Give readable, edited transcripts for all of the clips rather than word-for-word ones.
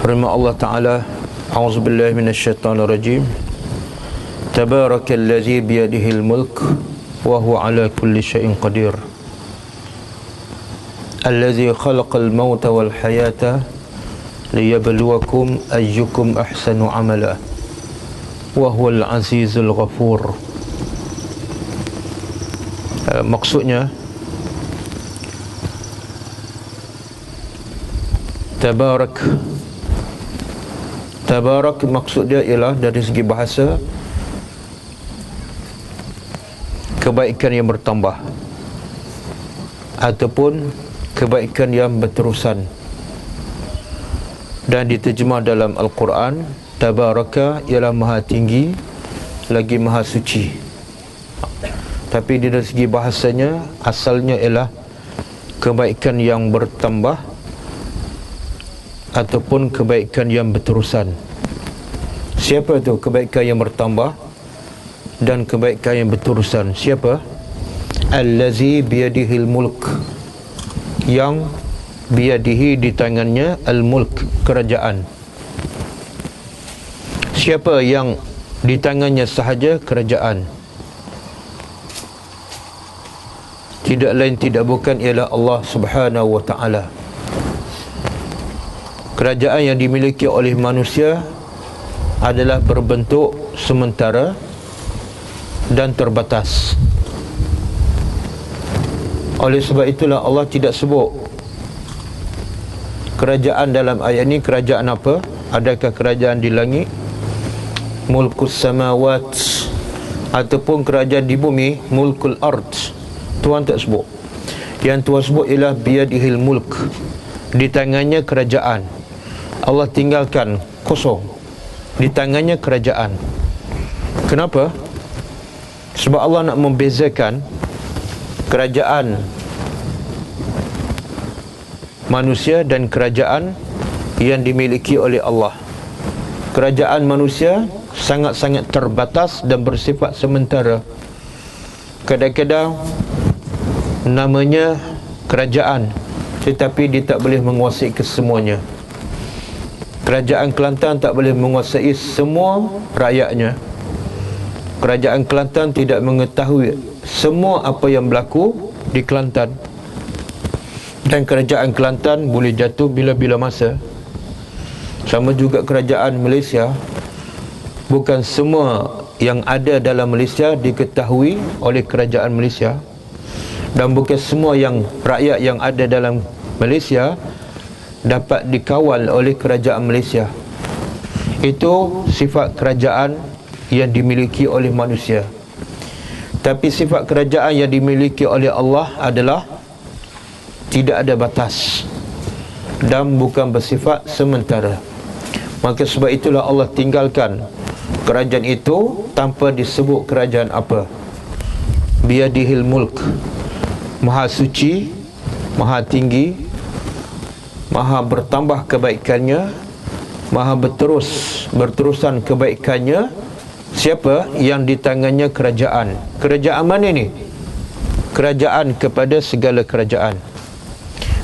Firman Allah Ta'ala, A'udzubillahi minasyaitanirrajim. Tabarakalladzi biyadihil mulk wa huwa ala kulli syai'in qadir. Alladzi khalaqal mauta wal hayata liyabluwakum ayyukum ahsanu amala wa huwal azizul ghafur. Maksudnya, Tabarak maksud dia ialah dari segi bahasa kebaikan yang bertambah ataupun kebaikan yang berterusan. Dan diterjemah dalam Al-Quran, Tabaraka ialah maha tinggi lagi maha suci. Tapi dari segi bahasanya, asalnya ialah kebaikan yang bertambah ataupun kebaikan yang berterusan. Siapa tu kebaikan yang bertambah dan kebaikan yang berterusan? Siapa? Allazi biyadihil mulk, yang biyadihi di tangannya al-mulk, kerajaan. Siapa yang di tangannya sahaja kerajaan? Tidak lain tidak bukan ialah Allah Subhanahu wa ta'ala. Kerajaan yang dimiliki oleh manusia adalah berbentuk sementara dan terbatas. Oleh sebab itulah Allah tidak sebut kerajaan dalam ayat ini kerajaan apa? Adakah kerajaan di langit, mulkus samawat, ataupun kerajaan di bumi, mulkul ard? Tuhan tak sebut. Yang Tuhan sebut ialah biyadihil mulk, di tangannya kerajaan. Allah tinggalkan kosong, di tangannya kerajaan. Kenapa? Sebab Allah nak membezakan kerajaan manusia dan kerajaan yang dimiliki oleh Allah. Kerajaan manusia sangat-sangat terbatas dan bersifat sementara. Kadang-kadang namanya kerajaan, tetapi dia tak boleh menguasai kesemuanya. Kerajaan Kelantan tak boleh menguasai semua rakyatnya. Kerajaan Kelantan tidak mengetahui semua apa yang berlaku di Kelantan. Dan kerajaan Kelantan boleh jatuh bila-bila masa. Sama juga kerajaan Malaysia. Bukan semua yang ada dalam Malaysia diketahui oleh kerajaan Malaysia. Dan bukan semua yang rakyat yang ada dalam Malaysia dapat dikawal oleh kerajaan Malaysia. Itu sifat kerajaan yang dimiliki oleh manusia. Tapi sifat kerajaan yang dimiliki oleh Allah adalah tidak ada batas dan bukan bersifat sementara. Maka sebab itulah Allah tinggalkan kerajaan itu tanpa disebut kerajaan apa. Biyadihil mulk, maha suci, maha tinggi, maha bertambah kebaikannya, maha berterusan kebaikannya. Siapa yang di tangannya kerajaan? Kerajaan mana ni? Kerajaan kepada segala kerajaan.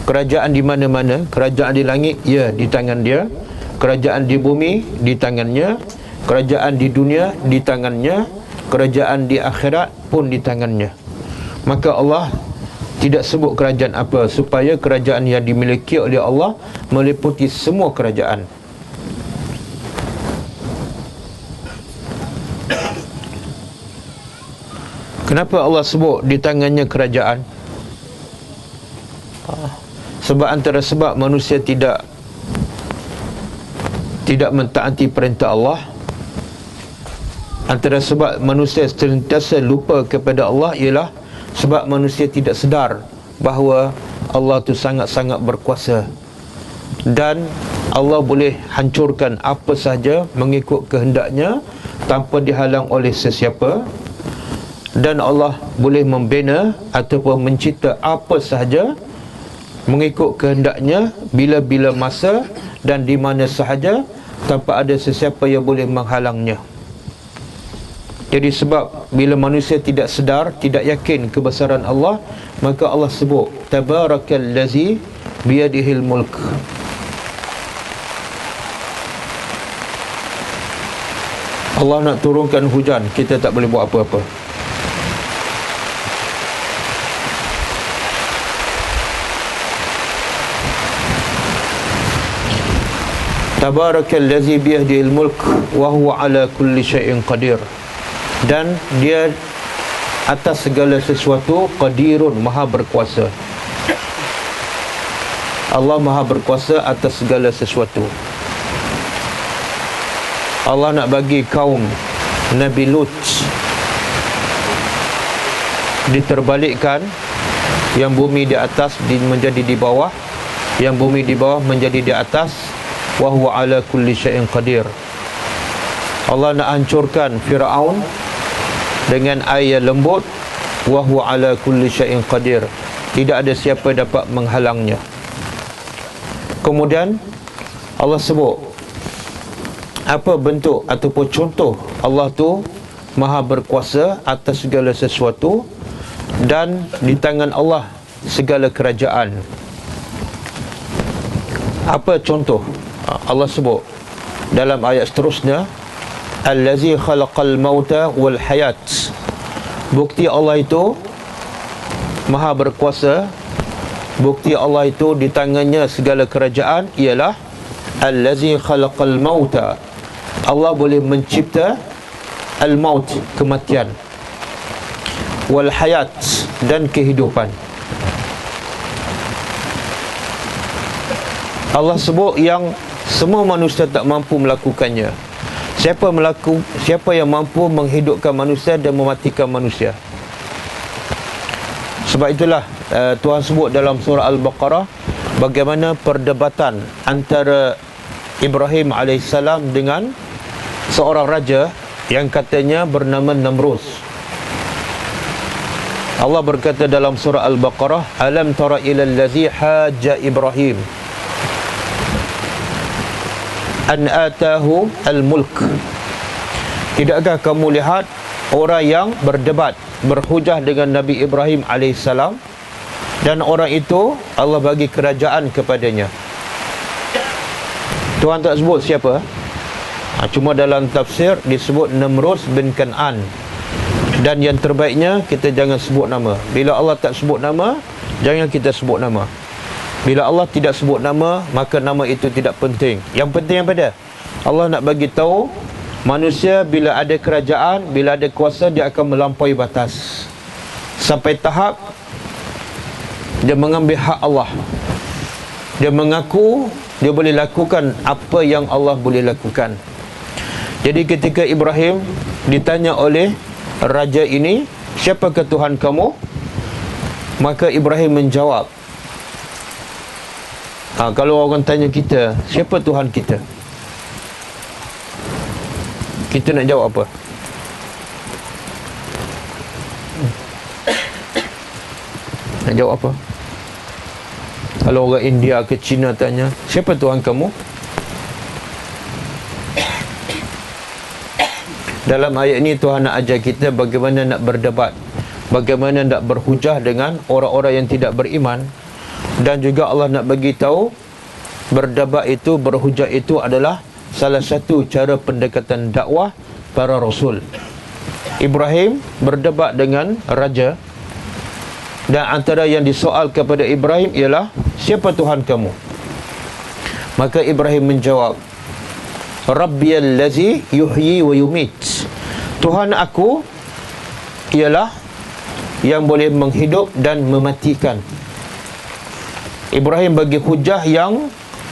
Kerajaan di mana-mana. Kerajaan di langit, ya, di tangan dia. Kerajaan di bumi, di tangannya. Kerajaan di dunia, di tangannya. Kerajaan di akhirat pun di tangannya. Maka Allah tidak sebut kerajaan apa, supaya kerajaan yang dimiliki oleh Allah meliputi semua kerajaan. Kenapa Allah sebut di tangannya kerajaan? Sebab antara sebab manusia tidak mentaati perintah Allah, antara sebab manusia sentiasa lupa kepada Allah ialah sebab manusia tidak sedar bahawa Allah itu sangat-sangat berkuasa dan Allah boleh hancurkan apa sahaja mengikut kehendaknya tanpa dihalang oleh sesiapa. Dan Allah boleh membina ataupun mencipta apa sahaja mengikut kehendaknya bila-bila masa dan di mana sahaja tanpa ada sesiapa yang boleh menghalangnya. Jadi sebab bila manusia tidak sedar, tidak yakin kebesaran Allah, maka Allah sebut Tabarakallazi biyadihil mulk. Allah nak turunkan hujan, kita tak boleh buat apa-apa. Tabarakallazi biyadihil mulk wa huwa ala kulli syai'in qadir. Dan dia atas segala sesuatu qadirun, maha berkuasa. Allah maha berkuasa atas segala sesuatu. Allah nak bagi kaum Nabi Lut diterbalikkan, yang bumi di atas menjadi di bawah, yang bumi di bawah menjadi di atas. Wa huwa ala kulli syai'in qadir. Allah nak hancurkan Firaun dengan air lembut. Wa huwa ala kulli syai'in qadir. Tidak ada siapa dapat menghalangnya. Kemudian Allah sebut apa bentuk ataupun contoh Allah tu maha berkuasa atas segala sesuatu, dan di tangan Allah segala kerajaan. Apa contoh? Allah sebut dalam ayat seterusnya, allazi khalaqal mauta wal hayat. Bukti Allah itu maha berkuasa, bukti Allah itu di tangannya segala kerajaan ialah allazi khalaqal mauta. Allah boleh mencipta al-maut, kematian, wal hayat, dan kehidupan. Allah sebut yang semua manusia tak mampu melakukannya. Siapa yang mampu menghidupkan manusia dan mematikan manusia? Sebab itulah Tuhan sebut dalam surah Al-Baqarah bagaimana perdebatan antara Ibrahim AS dengan seorang raja yang katanya bernama Namrus. Allah berkata dalam surah Al-Baqarah, alam tara ilal ladzi hajja Ibrahim an atahu al-mulk. Tidakkah kamu lihat orang yang berdebat, berhujah dengan Nabi Ibrahim AS, dan orang itu Allah bagi kerajaan kepadanya. Tuhan tak sebut siapa, cuma dalam tafsir disebut Namrus bin Kan'an. Dan yang terbaiknya kita jangan sebut nama. Bila Allah tak sebut nama, jangan kita sebut nama. Bila Allah tidak sebut nama, maka nama itu tidak penting. Yang penting apa dia? Allah nak bagi tahu manusia bila ada kerajaan, bila ada kuasa, dia akan melampaui batas sampai tahap dia mengambil hak Allah. Dia mengaku dia boleh lakukan apa yang Allah boleh lakukan. Jadi ketika Ibrahim ditanya oleh raja ini, siapakah Tuhan kamu? Maka Ibrahim menjawab, kalau orang tanya kita, siapa Tuhan kita? Kita nak jawab apa? Nak jawab apa? Kalau orang India ke China tanya, siapa Tuhan kamu? Dalam ayat ini Tuhan nak ajar kita bagaimana nak berdebat, bagaimana nak berhujah dengan orang-orang yang tidak beriman. Dan juga Allah nak bagi tahu berdebat itu, berhujah itu adalah salah satu cara pendekatan dakwah para rasul. Ibrahim berdebat dengan raja, dan antara yang disoal kepada Ibrahim ialah, siapa Tuhan kamu? Maka Ibrahim menjawab, Rabbiyallazi yuhyi wa yumit. Tuhan aku ialah yang boleh menghidup dan mematikan. Ibrahim bagi hujah yang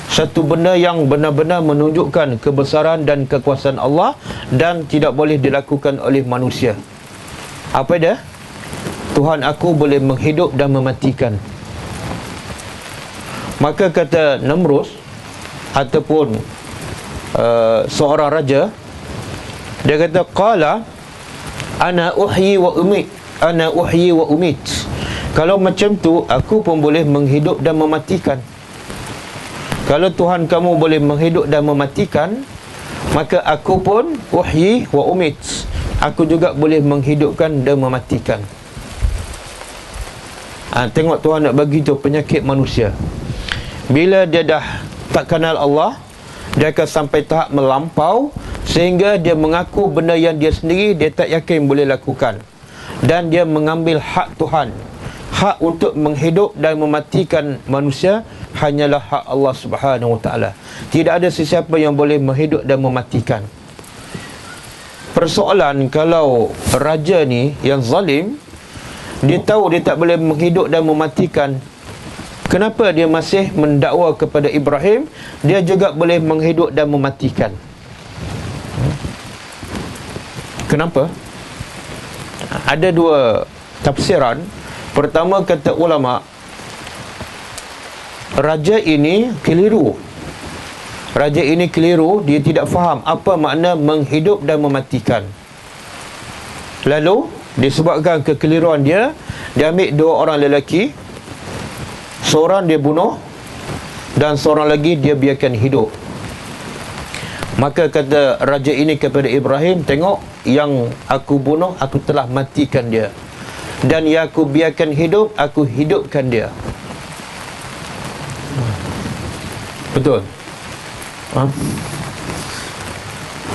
satu benda yang benar-benar menunjukkan kebesaran dan kekuasaan Allah dan tidak boleh dilakukan oleh manusia. Apa dia? Tuhan aku boleh menghidup dan mematikan. Maka kata Namrus ataupun seorang raja, dia kata, qala ana uhyi wa umit, ana uhyi wa umit. Kalau macam tu, aku pun boleh menghidup dan mematikan. Kalau Tuhan kamu boleh menghidup dan mematikan, maka aku pun uhyi wa umit, aku juga boleh menghidupkan dan mematikan. Tengok Tuhan nak bagi tu penyakit manusia. Bila dia dah tak kenal Allah, dia akan sampai tahap melampau sehingga dia mengaku benda yang dia sendiri dia tak yakin boleh lakukan, dan dia mengambil hak Tuhan. Hak untuk menghidup dan mematikan manusia hanyalah hak Allah Subhanahu Wa Taala. Tidak ada sesiapa yang boleh menghidup dan mematikan. Persoalan kalau raja ni yang zalim, dia tahu dia tak boleh menghidup dan mematikan, kenapa dia masih mendakwa kepada Ibrahim dia juga boleh menghidup dan mematikan? Kenapa? Ada dua tafsiran. Pertama, kata ulama, raja ini keliru. Raja ini keliru, dia tidak faham apa makna menghidup dan mematikan. Lalu disebabkan kekeliruan dia, dia ambil dua orang lelaki, seorang dia bunuh dan seorang lagi dia biarkan hidup. Maka kata raja ini kepada Ibrahim, tengok, yang aku bunuh aku telah matikan dia, dan yang aku biarkan hidup aku hidupkan dia. Betul?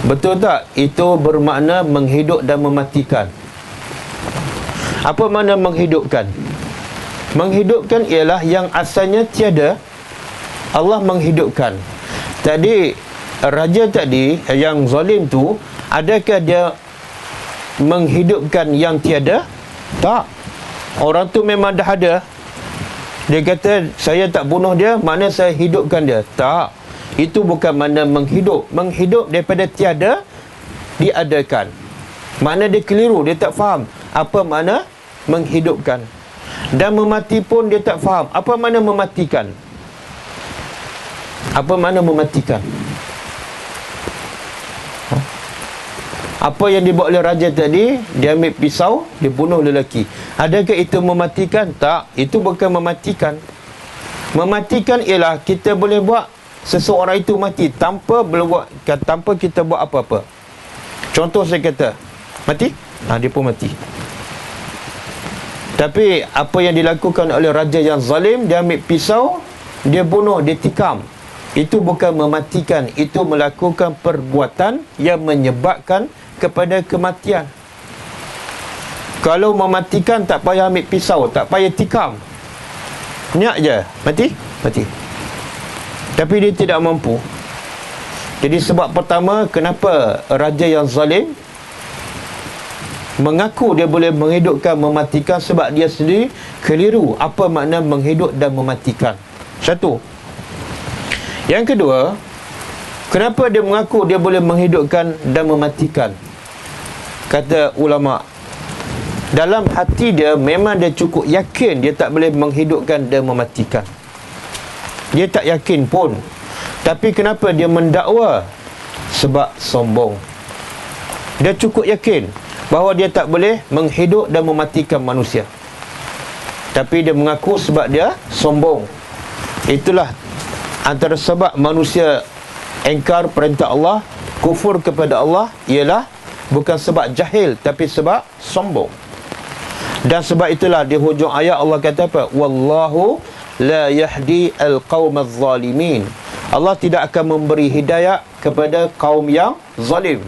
Betul tak? Itu bermakna menghidup dan mematikan. Apa makna menghidupkan? Menghidupkan ialah yang asalnya tiada, Allah menghidupkan. Tadi raja tadi yang zalim tu, adakah dia menghidupkan yang tiada? Tak. Orang tu memang dah ada. Dia kata saya tak bunuh dia, makna saya hidupkan dia. Tak. Itu bukan makna menghidup. Menghidup daripada tiada diadakan. Makna dia keliru, dia tak faham apa makna menghidupkan. Dan memati pun dia tak faham apa makna mematikan. Apa makna mematikan? Apa yang dibuat oleh raja tadi, dia ambil pisau, dia bunuh lelaki. Adakah itu mematikan? Tak, itu bukan mematikan. Mematikan ialah kita boleh buat seseorang itu mati tanpa kita buat apa-apa. Contoh saya kata, mati? Dia pun mati. Tapi apa yang dilakukan oleh raja yang zalim, dia ambil pisau, dia bunuh, dia tikam. Itu bukan mematikan, itu melakukan perbuatan yang menyebabkan kepada kematian. Kalau mematikan tak payah ambil pisau, tak payah tikam, niat je, mati. Tapi dia tidak mampu. Jadi sebab pertama, kenapa raja yang zalim mengaku dia boleh menghidupkan, mematikan, sebab dia sendiri keliru apa makna menghidup dan mematikan. Satu. Yang kedua, kenapa dia mengaku dia boleh menghidupkan dan mematikan? Kata ulama, dalam hati dia memang dia cukup yakin dia tak boleh menghidupkan dan mematikan. Dia tak yakin pun. Tapi kenapa dia mendakwa? Sebab sombong. Dia cukup yakin bahawa dia tak boleh menghidup dan mematikan manusia, tapi dia mengaku sebab dia sombong. Itulah antara sebab manusia engkar perintah Allah, kufur kepada Allah, ialah bukan sebab jahil, tapi sebab sombong. Dan sebab itulah di hujung ayat Allah kata apa? Wallahu la yahdi al-qawm az-zalimin. Allah tidak akan memberi hidayah kepada kaum yang zalim.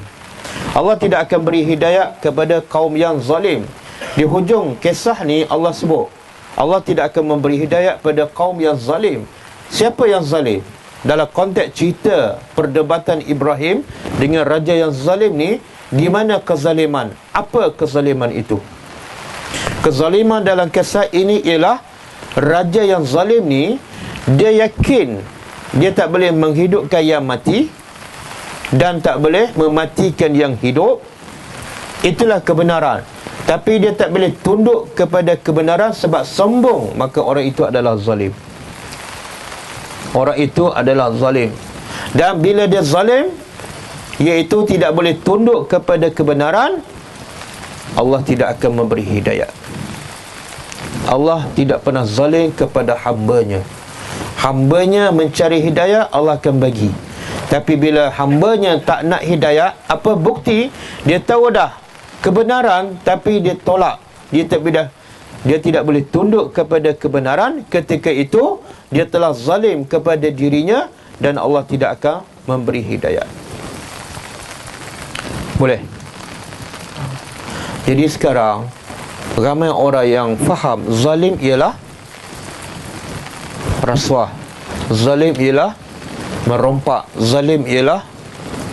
Allah tidak akan beri hidayah kepada kaum yang zalim. Di hujung kisah ni Allah sebut, Allah tidak akan memberi hidayah pada kaum yang zalim. Siapa yang zalim? Dalam konteks cerita perdebatan Ibrahim dengan raja yang zalim ni, di mana kezaliman? Apa kezaliman itu? Kezaliman dalam kisah ini ialah raja yang zalim ni, dia yakin dia tak boleh menghidupkan yang mati dan tak boleh mematikan yang hidup. Itulah kebenaran. Tapi dia tak boleh tunduk kepada kebenaran sebab sombong, maka orang itu adalah zalim. Orang itu adalah zalim. Dan bila dia zalim, iaitu tidak boleh tunduk kepada kebenaran, Allah tidak akan memberi hidayah. Allah tidak pernah zalim kepada hambanya. Hambanya mencari hidayah, Allah akan bagi. Tapi bila hambanya tak nak hidayah, apa bukti? Dia tahu dah kebenaran, tapi dia tolak. Dia tidak boleh tunduk kepada kebenaran. Ketika itu dia telah zalim kepada dirinya, dan Allah tidak akan memberi hidayah. Boleh. Jadi sekarang ramai orang yang faham zalim ialah rasuah, zalim ialah merompak, zalim ialah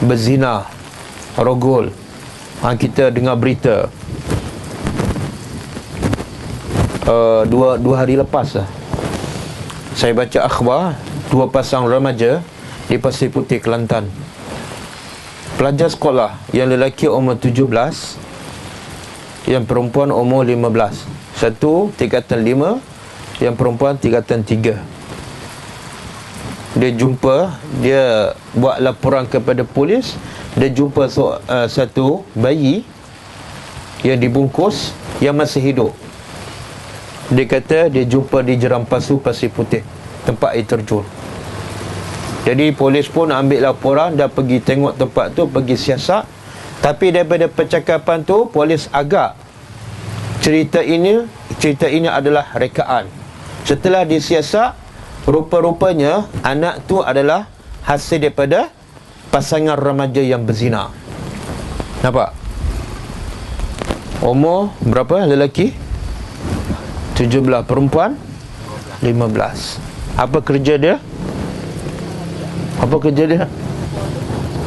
berzina, rogol. Kita dengar berita dua hari lepas lah, saya baca akhbar 2 pasang remaja di Pasir Putih, Kelantan. Pelajar sekolah, yang lelaki umur 17, yang perempuan umur 15. Satu tingkatan 5, yang perempuan tingkatan 3. Dia jumpa, dia buat laporan kepada polis. Dia jumpa satu bayi yang dibungkus, yang masih hidup. Dia kata dia jumpa di Jeram Pasu, Pasir Putih, tempat air terjun. Jadi polis pun ambil laporan dan pergi tengok tempat tu, pergi siasat. Tapi daripada percakapan tu, polis agak cerita ini adalah rekaan. Setelah disiasat, rupa-rupanya anak tu adalah hasil daripada pasangan remaja yang berzina. Nampak? Umur berapa lelaki? 17, perempuan 15. Apa kerja dia? Apa kerja dia?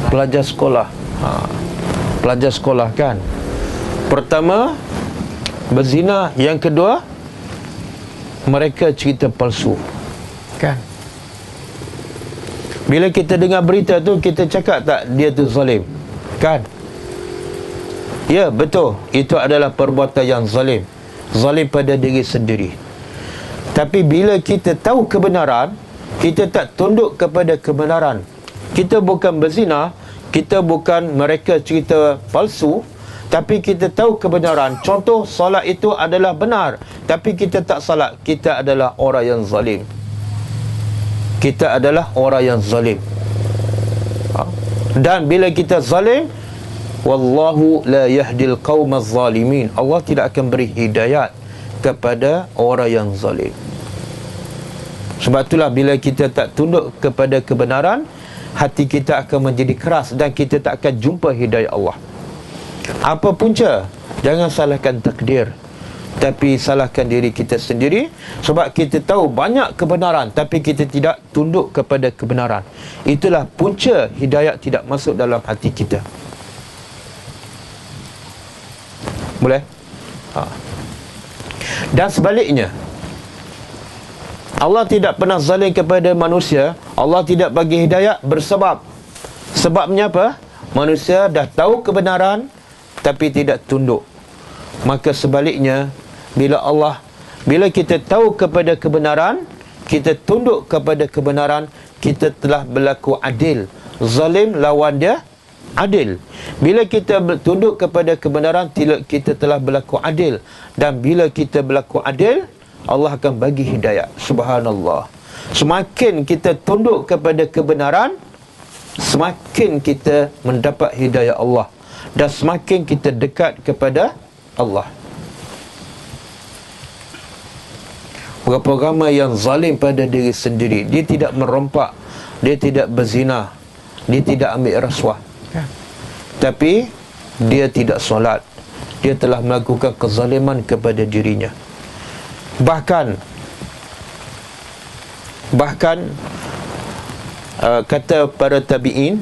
Pelajar sekolah. Pelajar sekolah kan. Pertama berzina, yang kedua mereka cerita palsu. Kan? Bila kita dengar berita tu, kita cakap tak dia tu zalim? Kan? Ya, betul. Itu adalah perbuatan yang zalim. Zalim pada diri sendiri. Tapi bila kita tahu kebenaran, kita tak tunduk kepada kebenaran. Kita bukan berzina, kita bukan mereka cerita palsu, tapi kita tahu kebenaran. Contoh, solat itu adalah benar, tapi kita tak salat, kita adalah orang yang zalim. Kita adalah orang yang zalim. Dan bila kita zalim, wallahu la yahdil qaumaz zalimin, Allah tidak akan beri hidayat kepada orang yang zalim. Sebab itulah bila kita tak tunduk kepada kebenaran, hati kita akan menjadi keras dan kita tak akan jumpa hidayah Allah. Apa punca? Jangan salahkan takdir, tapi salahkan diri kita sendiri. Sebab kita tahu banyak kebenaran, tapi kita tidak tunduk kepada kebenaran. Itulah punca hidayah tidak masuk dalam hati kita. Boleh? Dan sebaliknya, Allah tidak pernah zalim kepada manusia. Allah tidak bagi hidayah bersebab. Sebabnya apa? Manusia dah tahu kebenaran tapi tidak tunduk. Maka sebaliknya, bila kita tahu kepada kebenaran, kita tunduk kepada kebenaran, kita telah berlaku adil. Zalim lawan dia adil. Bila kita tunduk kepada kebenaran, kita telah berlaku adil. Dan bila kita berlaku adil, Allah akan bagi hidayah. Subhanallah. Semakin kita tunduk kepada kebenaran, semakin kita mendapat hidayah Allah, dan semakin kita dekat kepada Allah. Berapa ramai yang zalim pada diri sendiri. Dia tidak merompak, dia tidak berzina, dia tidak ambil rasuah, tapi dia tidak solat. Dia telah melakukan kezaliman kepada dirinya. Bahkan kata para tabi'in,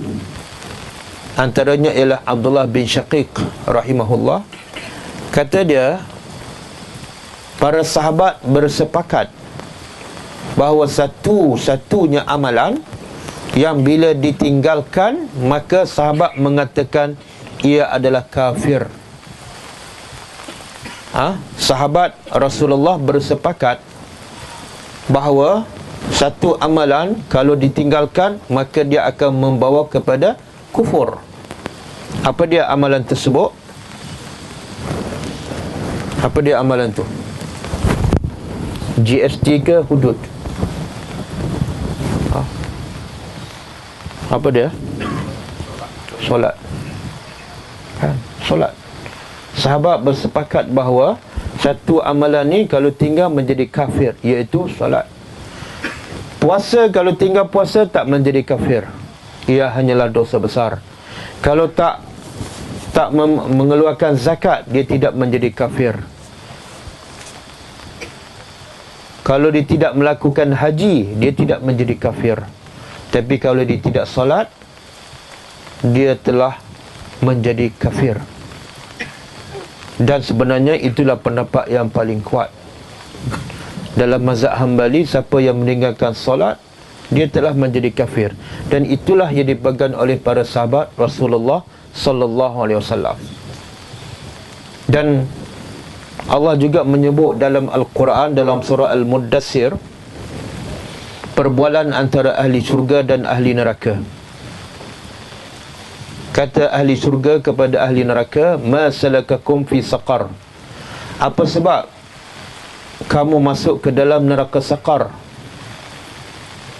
antaranya ialah Abdullah bin Syaqiq rahimahullah, kata dia, para sahabat bersepakat bahawa satu-satunya amalan yang bila ditinggalkan, maka sahabat mengatakan ia adalah kafir. Sahabat Rasulullah bersepakat bahawa satu amalan kalau ditinggalkan, maka dia akan membawa kepada kufur. Apa dia amalan tersebut? Apa dia amalan tu? GST ke hudud? Apa dia? Solat. Kan? Solat. Sahabat bersepakat bahawa satu amalan ni kalau tinggal menjadi kafir, iaitu solat. Puasa, kalau tinggal puasa tak menjadi kafir, ia hanyalah dosa besar. Kalau tak tak mengeluarkan zakat, dia tidak menjadi kafir. Kalau dia tidak melakukan haji, dia tidak menjadi kafir. Tapi kalau dia tidak solat, dia telah menjadi kafir. Dan sebenarnya itulah pendapat yang paling kuat. Dalam mazhab Hambali, siapa yang meninggalkan solat, dia telah menjadi kafir. Dan itulah yang dipegang oleh para sahabat Rasulullah sallallahu alaihi wasallam. Dan Allah juga menyebut dalam Al-Quran, dalam surah Al-Muddassir, perbualan antara ahli syurga dan ahli neraka. Kata ahli syurga kepada ahli neraka, ma salakakum fi saqar, apa sebab kamu masuk ke dalam neraka saqar?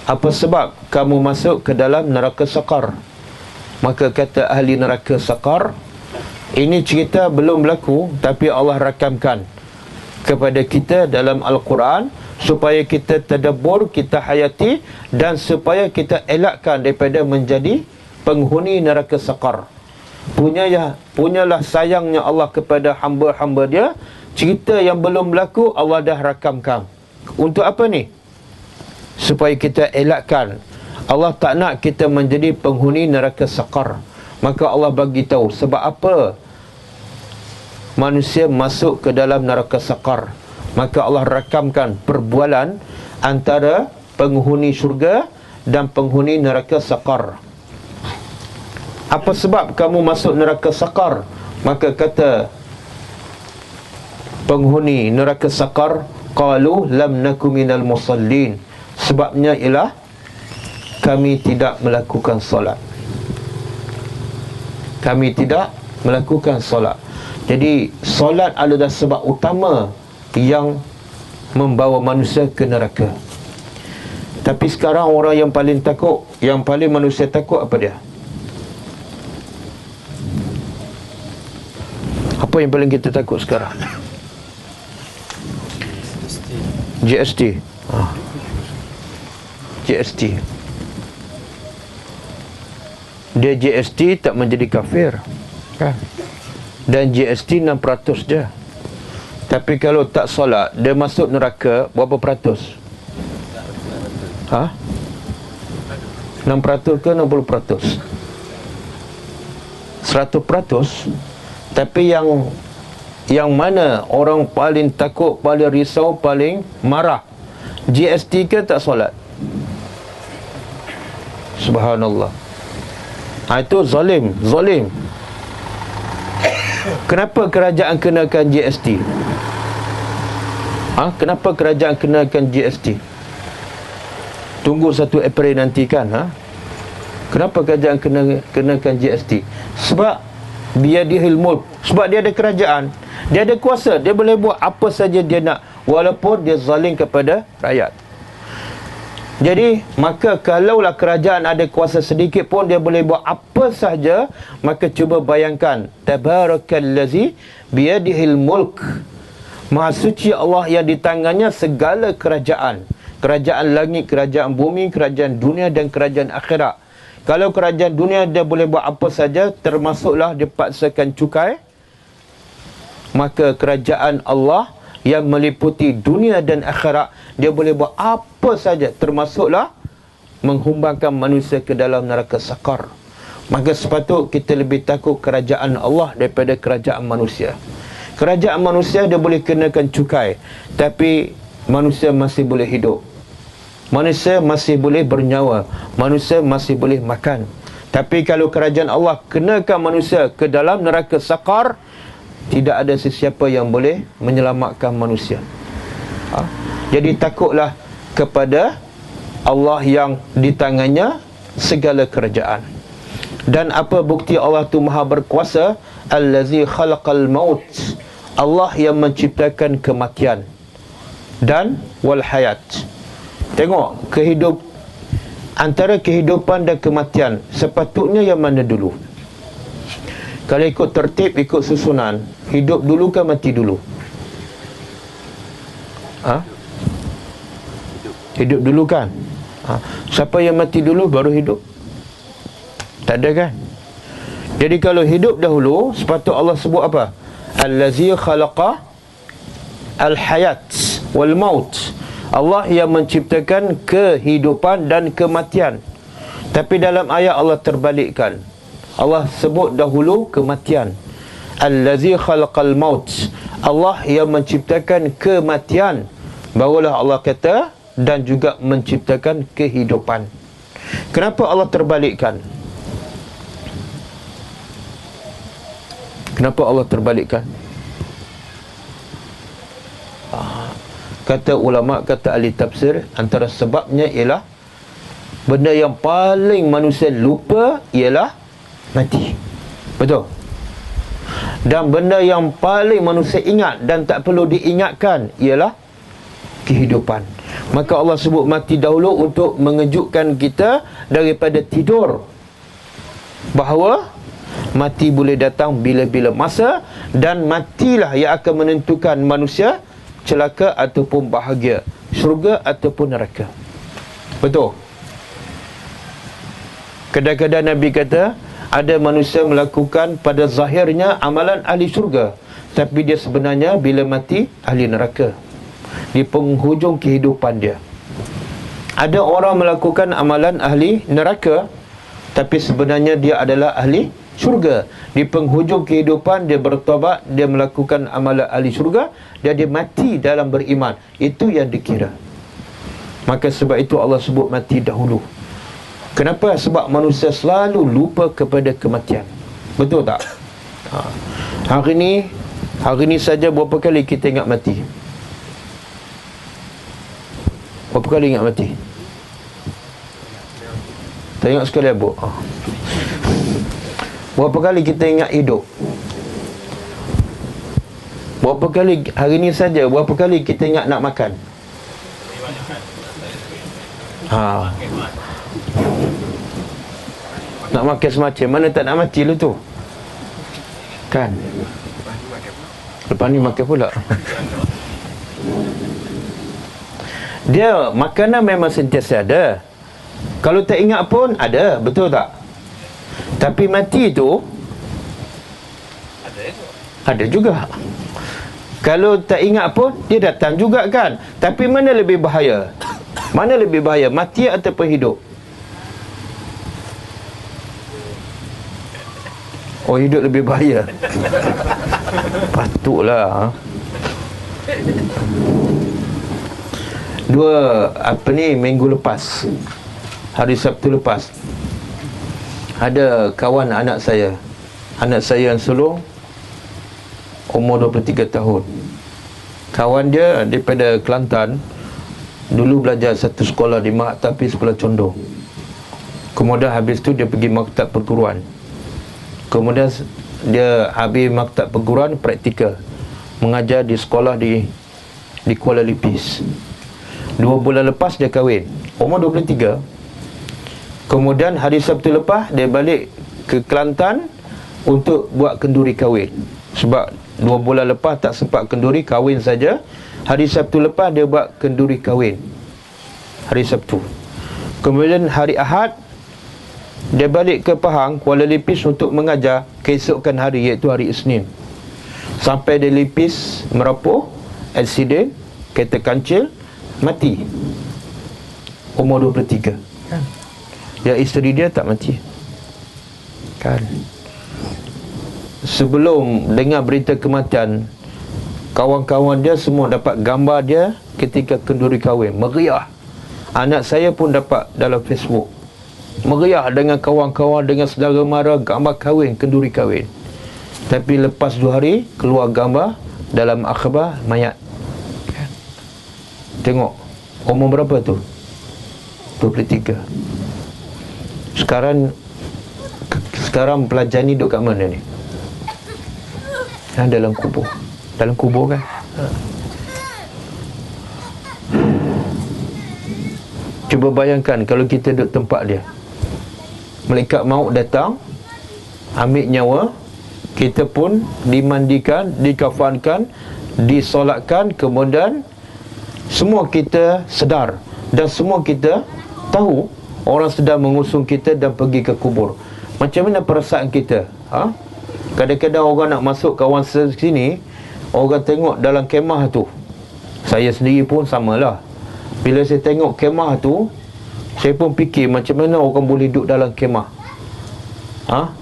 Apa sebab kamu masuk ke dalam neraka saqar? Maka kata ahli neraka saqar, ini cerita belum berlaku, tapi Allah rakamkan kepada kita dalam Al-Quran supaya kita tadabbur, kita hayati, dan supaya kita elakkan daripada menjadi penghuni neraka saqar. Punyalah sayangnya Allah kepada hamba-hamba dia. Cerita yang belum berlaku Allah dah rakamkan. Untuk apa ni? Supaya kita elakkan. Allah tak nak kita menjadi penghuni neraka saqar. Maka Allah bagi tahu sebab apa manusia masuk ke dalam neraka saqar. Maka Allah rakamkan perbualan antara penghuni syurga dan penghuni neraka saqar. Apa sebab kamu masuk neraka saqar? Maka kata penghuni neraka saqar, qalu lam naku minal musallin, sebabnya ialah kami tidak melakukan solat. Kami tidak melakukan solat. Jadi solat adalah sebab utama yang membawa manusia ke neraka. Tapi sekarang orang yang paling takut, yang paling manusia takut apa dia? Apa yang paling kita takut sekarang? GST. GST. Dia GST tak menjadi kafir, kan? Dan GST 6% je. Tapi kalau tak solat, dia masuk neraka berapa peratus? 6% ke 60%? 100%. Tapi yang mana orang paling takut, paling risau, paling marah? GST ke tak solat? Subhanallah. Itu zalim. Kenapa kerajaan kenakan GST? Kenapa kerajaan kenakan GST? Tunggu 1 April nanti kan? Kenapa kerajaan kenakan GST? Sebab biyadihil mulk. Sebab dia ada kerajaan, dia ada kuasa, dia boleh buat apa saja dia nak, walaupun dia zalim kepada rakyat. Jadi maka kalaulah kerajaan ada kuasa sedikit pun, dia boleh buat apa saja. Maka cuba bayangkan, tabarakallazi biyadihil mulk, Maha suci Allah yang di tangannya segala kerajaan. Kerajaan langit, kerajaan bumi, kerajaan dunia dan kerajaan akhirat. Kalau kerajaan dunia dia boleh buat apa saja, termasuklah dia paksakan cukai, maka kerajaan Allah yang meliputi dunia dan akhirat, dia boleh buat apa saja, termasuklah menghumbangkan manusia ke dalam neraka saqar. Maka sepatut kita lebih takut kerajaan Allah daripada kerajaan manusia. Kerajaan manusia dia boleh kenakan cukai, tapi manusia masih boleh hidup, manusia masih boleh bernyawa, manusia masih boleh makan. Tapi kalau kerajaan Allah kenakan manusia ke dalam neraka saqar, tidak ada sesiapa yang boleh menyelamatkan manusia. Jadi takutlah kepada Allah yang di tangannya segala kerajaan. Dan apa bukti Allah tu maha berkuasa? Allazi khalaqal maut, Allah yang menciptakan kematian dan wal hayat. Tengok antara kehidupan dan kematian, sepatutnya yang mana dulu? Kalau ikut tertib, ikut susunan, hidup dulu ke mati dulu? Hidup dulu kan? Siapa yang mati dulu baru hidup? Tak ada kan? Jadi kalau hidup dahulu, sepatut Allah sebut apa? Allazi khalaqa al-hayat wal maut. Allah yang menciptakan kehidupan dan kematian. Tapi dalam ayat Allah terbalikkan. Allah sebut dahulu kematian. Allazi khalaqal maut. Allah yang menciptakan kematian. Barulah Allah kata dan juga menciptakan kehidupan. Kenapa Allah terbalikkan? Kenapa Allah terbalikkan? Kata ulama, kata ahli tafsir, antara sebabnya ialah benda yang paling manusia lupa ialah mati. Betul? Dan benda yang paling manusia ingat dan tak perlu diingatkan ialah kehidupan. Maka Allah sebut mati dahulu untuk mengejutkan kita daripada tidur, bahawa mati boleh datang bila-bila masa, dan matilah yang akan menentukan manusia celaka ataupun bahagia, syurga ataupun neraka. Betul? Kadang-kadang Nabi kata ada manusia melakukan pada zahirnya amalan ahli syurga, tapi dia sebenarnya bila mati ahli neraka di penghujung kehidupan dia. Ada orang melakukan amalan ahli neraka, tapi sebenarnya dia adalah ahli syurga. Di penghujung kehidupan dia bertaubat, dia melakukan amalan ahli syurga, dan dia mati dalam beriman. Itu yang dikira. Maka sebab itu Allah sebut mati dahulu. Kenapa? Sebab manusia selalu lupa kepada kematian. Betul tak? Hari ni saja berapa kali kita ingat mati? Berapa kali ingat mati? Tak ingat sekali Abu. Berapa kali kita ingat hidup? Berapa kali hari ni saja, berapa kali kita ingat nak makan? Nak makan semacam mana tak nak mati lah tu. Kan? Lepas ni makan pula. Dia makanan memang sentiasa ada. Kalau tak ingat pun ada, betul tak? Tapi mati tu ada juga. Kalau tak ingat pun dia datang juga kan. Tapi mana lebih bahaya? Mana lebih bahaya, mati ataupun hidup? Oh, hidup lebih bahaya. Patutlah. Minggu lepas, hari Sabtu lepas, ada kawan anak saya yang sulung, umur 23 tahun. Kawan dia daripada Kelantan, dulu belajar satu sekolah di Tapi sekolah Condong. Kemudian habis tu dia pergi maktab perguruan. Kemudian dia habis maktab perguruan, praktikal, mengajar di sekolah di Kuala Lipis. 2 bulan lepas dia kahwin, umur 23. Kemudian hari Sabtu lepas dia balik ke Kelantan untuk buat kenduri kahwin. Sebab 2 bulan lepas tak sempat kenduri, kahwin saja. Hari Sabtu lepas dia buat kenduri kahwin, hari Sabtu. Kemudian hari Ahad dia balik ke Pahang, Kuala Lipis untuk mengajar keesokan hari, iaitu hari Isnin. Sampai di Lipis, merapuh, aksiden, kereta kancil, mati. Umur 23. Ya, isteri dia tak mati. Kan? Sebelum dengar berita kematian, kawan-kawan dia semua dapat gambar dia ketika kenduri kahwin. Meriah. Anak saya pun dapat dalam Facebook. Meriah dengan kawan-kawan, dengan saudara mara, gambar kahwin, kenduri kahwin. Tapi lepas 2 hari keluar gambar dalam akhbar mayat. Tengok, umur berapa tu? 23. Sekarang pelajar ni duduk kat mana ni? Dalam kubur. Dalam kubur kan? Cuba bayangkan kalau kita duduk tempat dia. Malaikat maut datang, ambil nyawa, kita pun dimandikan, dikafankan, disolatkan, kemudian semua kita sedar dan semua kita tahu orang sedang mengusung kita dan pergi ke kubur. Macam mana perasaan kita? Kadang-kadang orang nak masuk kawasan sini, orang tengok dalam kemah tu. Saya sendiri pun samalah. Bila saya tengok kemah tu, saya pun fikir macam mana orang boleh duduk dalam kemah.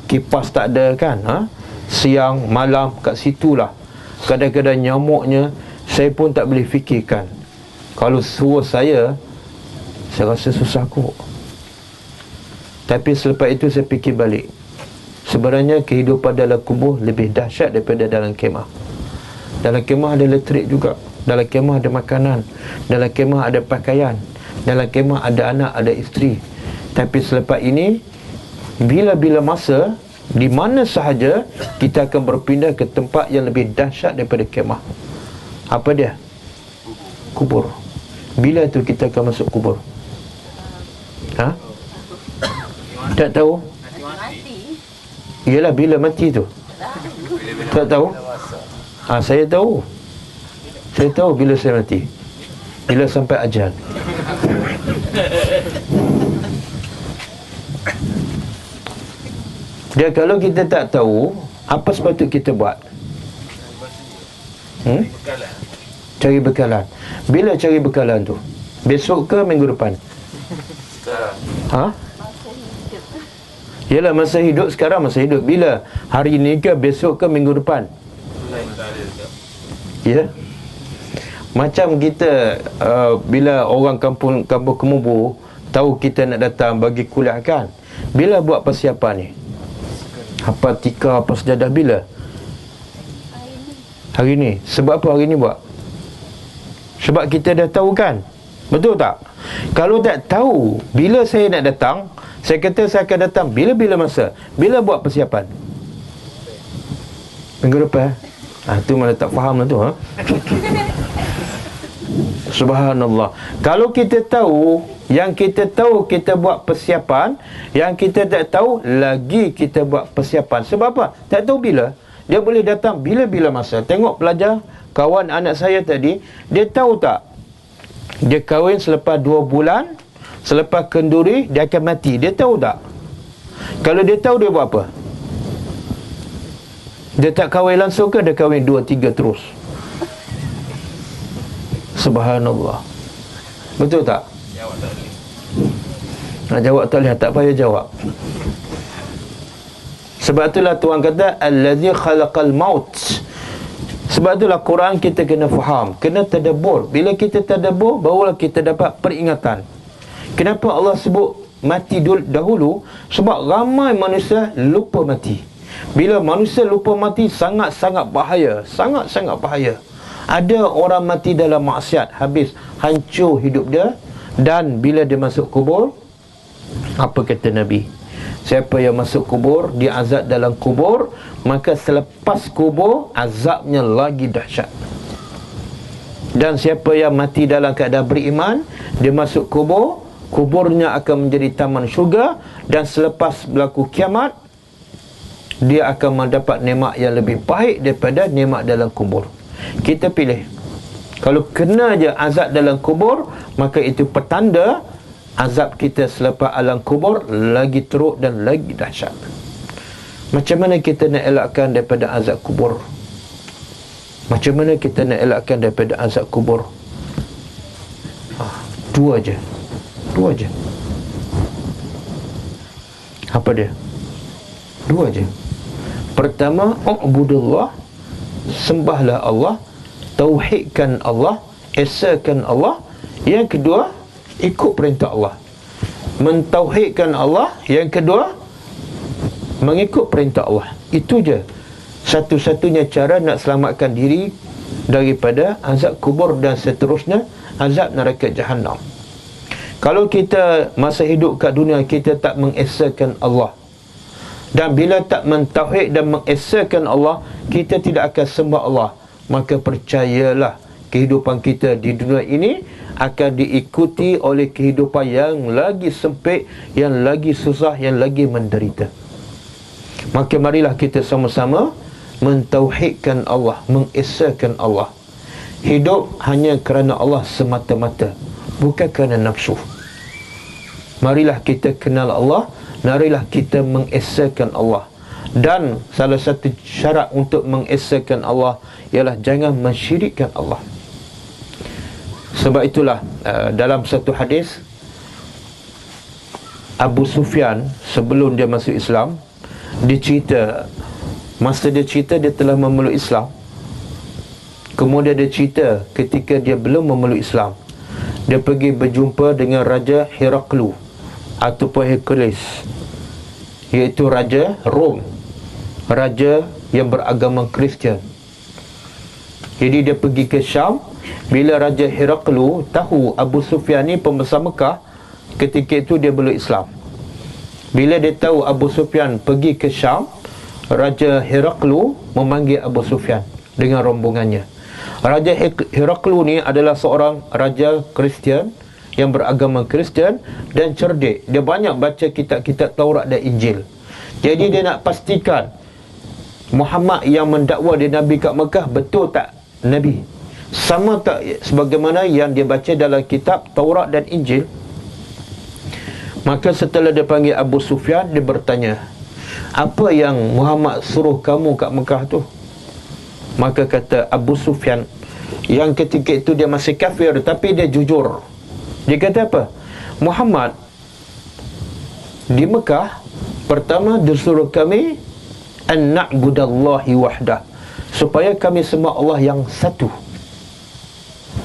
Kipas tak ada kan? Siang, malam kat situlah. Kadang-kadang nyamuknya saya pun tak boleh fikirkan. Kalau suruh saya rasa susah kot. Tapi selepas itu saya fikir balik, sebenarnya kehidupan dalam kubur lebih dahsyat daripada dalam kemah. Dalam kemah ada elektrik juga. Dalam kemah ada makanan. Dalam kemah ada pakaian. Dalam kemah ada anak, ada isteri. Tapi selepas ini, bila-bila masa, di mana sahaja kita akan berpindah ke tempat yang lebih dahsyat daripada kemah. Apa dia? Kubur. Bila tu kita akan masuk kubur? Tak tahu? Ialah bila mati tu? Tak tahu? Saya tahu. Saya tahu bila saya mati. Bila sampai ajal. Dia kalau kita tak tahu, apa sepatut kita buat? Cari bekalan. Bila cari bekalan tu? Besok ke minggu depan? Yalah, masa hidup sekarang, masa hidup. Bila? Hari ni ke, besok ke, minggu depan? Ya. Macam kita bila orang kampung Kemubu tahu kita nak datang bagi kuliah kan, bila buat persiapan ni? Apa tikar, apa sejadah, bila? Hari ni. Sebab apa hari ni buat? Sebab kita dah tahu kan? Betul tak? Kalau tak tahu bila saya nak datang, saya kata saya akan datang bila-bila masa. Bila buat persiapan? Minggu depan. Tu mana tak faham lah tu. Subhanallah. Kalau kita tahu, yang kita tahu kita buat persiapan, yang kita tak tahu lagi kita buat persiapan. Sebab apa? Tak tahu bila. Dia boleh datang bila-bila masa. Tengok pelajar, kawan anak saya tadi, dia tahu tak? Dia kahwin selepas 2 bulan, selepas kenduri dia akan mati. Dia tahu tak? Kalau dia tahu, dia buat apa? Dia tak kahwin langsung ke dia kahwin 2-3 terus? Subhanallah. Betul tak? Nak jawab tak boleh, tak payah jawab. Sebab itulah Tuhan kata allazi khalaqal maut. Sebab itulah Quran kita kena faham, kena tadabbur. Bila kita tadabbur, barulah kita dapat peringatan. Kenapa Allah sebut mati dahulu? Sebab ramai manusia lupa mati. Bila manusia lupa mati, sangat-sangat bahaya. Sangat-sangat bahaya. Ada orang mati dalam maksiat, habis hancur hidup dia. Dan bila dia masuk kubur, apa kata Nabi? Siapa yang masuk kubur, dia azab dalam kubur, maka selepas kubur, azabnya lagi dahsyat. Dan siapa yang mati dalam keadaan beriman, dia masuk kubur, kuburnya akan menjadi taman syurga. Dan selepas berlaku kiamat, dia akan mendapat nikmat yang lebih baik daripada nikmat dalam kubur. Kita pilih. Kalau kena je azab dalam kubur, maka itu petanda azab kita selepas alam kubur lagi teruk dan lagi dahsyat. Macam mana kita nak elakkan daripada azab kubur? Macam mana kita nak elakkan daripada azab kubur? Dua je. Apa dia? Dua je. Pertama, u'budullah, sembahlah Allah, tauhidkan Allah, esakan Allah. Yang kedua, ikut perintah Allah. Mentauhidkan Allah. Yang kedua, mengikut perintah Allah. Itu je satu-satunya cara nak selamatkan diri daripada azab kubur dan seterusnya azab neraka Jahannam. Kalau kita masa hidup kat dunia kita tak mengesakan Allah, dan bila tak mentauhid dan mengesakan Allah, kita tidak akan sembah Allah, maka percayalah kehidupan kita di dunia ini akan diikuti oleh kehidupan yang lagi sempit, yang lagi susah, yang lagi menderita. Maka marilah kita sama-sama mentauhidkan Allah, mengesakan Allah. Hidup hanya kerana Allah semata-mata, bukan kerana nafsu. Marilah kita kenal Allah, marilah kita mengesakan Allah. Dan salah satu syarat untuk mengesakan Allah ialah jangan mensyirikkan Allah. Sebab itulah dalam satu hadis, Abu Sufyan sebelum dia masuk Islam, dia cerita, masa dia cerita dia telah memeluk Islam. Kemudian dia cerita ketika dia belum memeluk Islam, dia pergi berjumpa dengan Raja Heraklu ataupun Hercules, iaitu Raja Rom, raja yang beragama Kristian. Jadi dia pergi ke Syam. Bila Raja Heraklu tahu Abu Sufyan ni pembesar Mekah, ketika itu dia belum Islam. Bila dia tahu Abu Sufyan pergi ke Syam, Raja Heraklu memanggil Abu Sufyan dengan rombongannya. Raja Heraklu ni adalah seorang raja Kristian yang beragama Kristian dan cerdik. Dia banyak baca kitab-kitab Taurat dan Injil. Jadi dia nak pastikan Muhammad yang mendakwa dia Nabi kat Mekah betul tak Nabi, sama tak sebagaimana yang dia baca dalam kitab Taurat dan Injil. Maka setelah dia panggil Abu Sufyan, dia bertanya, apa yang Muhammad suruh kamu kat Mekah tu? Maka kata Abu Sufyan, yang ketika itu dia masih kafir tapi dia jujur. Dia kata apa? Muhammad di Mekah pertama disuruh kami an na'budallahi wahdah, supaya kami sembah Allah yang satu.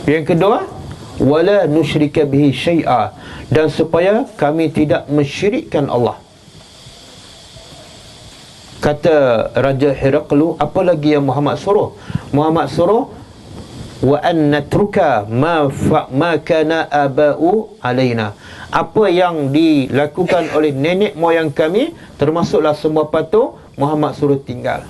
Yang kedua, wala nusyrika bihi syai'a, dan supaya kami tidak mensyirikkan Allah. Kata Raja Heraklu, apa lagi yang Muhammad suruh? Muhammad suruh wa an natruka ma kana aba'u alaina, apa yang dilakukan oleh nenek moyang kami, termasuklah semua patung, Muhammad suruh tinggal.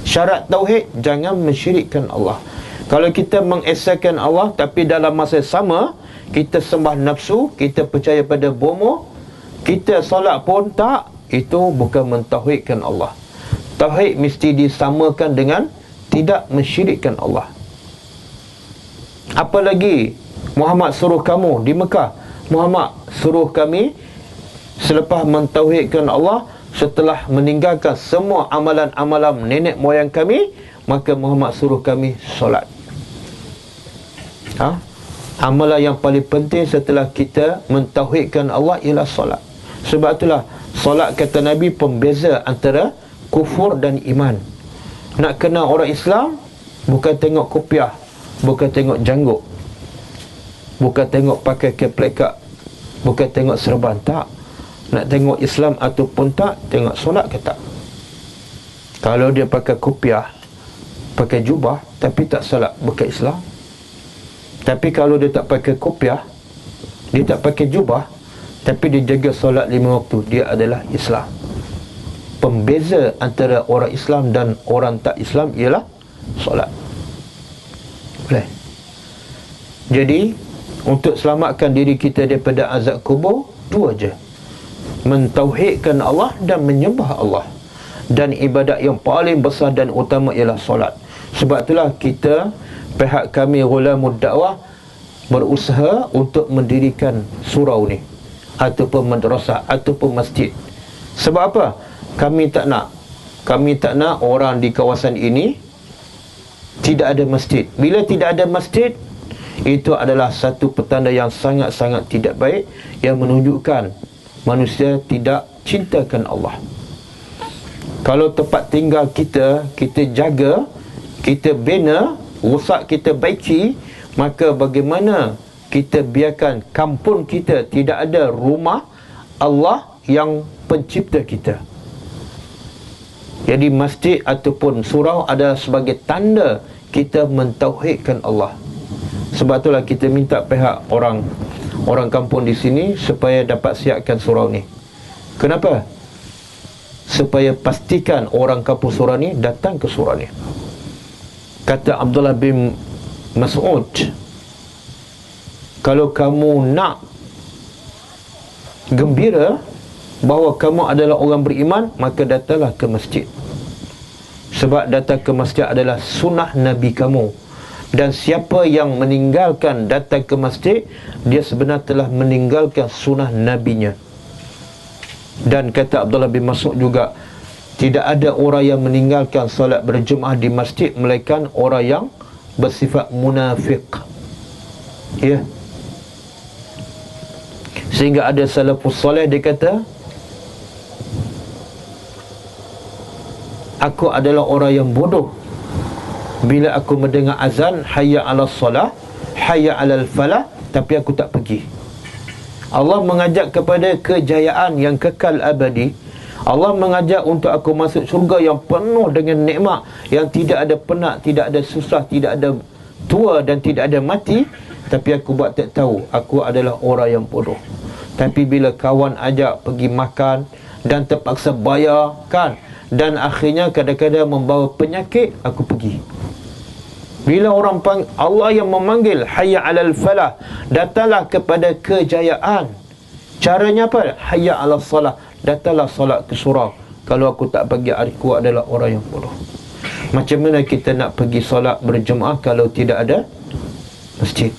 Syarat tauhid, jangan mensyirikkan Allah. Kalau kita mengesakan Allah tapi dalam masa sama kita sembah nafsu, kita percaya pada bomoh, kita solat pun tak, itu bukan mentauhidkan Allah. Tauhid mesti disamakan dengan tidak mensyirikkan Allah. Apalagi Muhammad suruh kamu di Mekah, Muhammad suruh kami selepas mentauhidkan Allah, setelah meninggalkan semua amalan-amalan nenek moyang kami, maka Muhammad suruh kami solat. Amalan yang paling penting setelah kita mentauhidkan Allah ialah solat. Sebab itulah solat, kata Nabi, pembeza antara kufur dan iman. Nak kenal orang Islam, bukan tengok kopiah, bukan tengok janggut, bukan tengok pakai keplekak, bukan tengok serban, tak. Nak tengok Islam ataupun tak, tengok solat ke tak. Kalau dia pakai kopiah, pakai jubah, tapi tak solat, bukan Islam. Tapi kalau dia tak pakai kopiah, dia tak pakai jubah, tapi dia jaga solat 5 waktu, dia adalah Islam. Pembeza antara orang Islam dan orang tak Islam ialah solat. Boleh? Jadi untuk selamatkan diri kita daripada azab kubur, dua je: mentauhidkan Allah dan menyembah Allah. Dan ibadat yang paling besar dan utama ialah solat. Sebab itulah kita, pihak kami Ghulamud Dakwah, berusaha untuk mendirikan surau ni, ataupun madrasah, ataupun masjid. Sebab apa? Kami tak nak orang di kawasan ini tidak ada masjid. Bila tidak ada masjid, itu adalah satu petanda yang sangat-sangat tidak baik, yang menunjukkan manusia tidak cintakan Allah. Kalau tempat tinggal kita jaga, kita bina, rusak kita baiki, maka bagaimana kita biarkan kampung kita tidak ada rumah Allah yang pencipta kita? Jadi masjid ataupun surau adalah sebagai tanda kita mentauhidkan Allah. Sebab itulah kita minta pihak orang kampung di sini supaya dapat siapkan surau ni. Kenapa? Supaya pastikan orang kampung surau ni datang ke surau ni. Kata Abdullah bin Mas'ud, kalau kamu nak gembira bahawa kamu adalah orang beriman, maka datanglah ke masjid. Sebab datang ke masjid adalah sunnah Nabi kamu. Dan siapa yang meninggalkan datang ke masjid, dia sebenarnya telah meninggalkan sunnah Nabinya. Dan kata Abdullah bin Mas'ud juga, tidak ada orang yang meninggalkan solat berjemaah di masjid melainkan orang yang bersifat munafik. Ya. Sehingga ada salafus soleh, dia kata, aku adalah orang yang bodoh bila aku mendengar azan hayya 'alas solah, hayya 'alal falah, tapi aku tak pergi. Allah mengajak kepada kejayaan yang kekal abadi. Allah mengajak untuk aku masuk syurga yang penuh dengan nikmat, yang tidak ada penat, tidak ada susah, tidak ada tua dan tidak ada mati. Tapi aku buat tak tahu, aku adalah orang yang bodoh. Tapi bila kawan ajak pergi makan dan terpaksa bayar kan, dan akhirnya kadang-kadang membawa penyakit, aku pergi. Bila orang Allah yang memanggil hayya 'alal falah, datanglah kepada kejayaan. Caranya apa? Hayya 'alas salah, datanglah solat ke surau. Kalau aku tak pergi, aku adalah orang yang bodoh. Macam mana kita nak pergi solat berjemaah kalau tidak ada masjid?